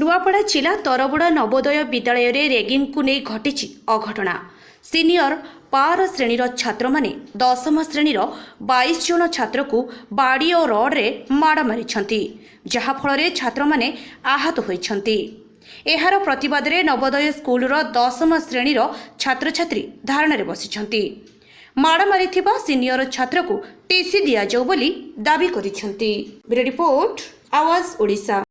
नुआपड़ा जिला तरबुड़ा नवोदय विद्यालय रे रेगिंग को नहीं घटी अघटना। सिनियर 12 श्रेणीर छात्र माने 10म श्रेणीर 22 जन छात्र को बाड़ी और रड रे माड़ मारी जहाँफल छात्र माने आहत होइछंती। एहार प्रतिवाद रे नवोदय स्कूल 10म श्रेणीर छात्र छात्री धारणा रे बसिछंती। माड़ मारिथिबा सिनियर छात्र को टीसी दिया जाऊ बोली दाबी करिछंती। ब्यूरो रिपोर्ट आवाज ओडिशा।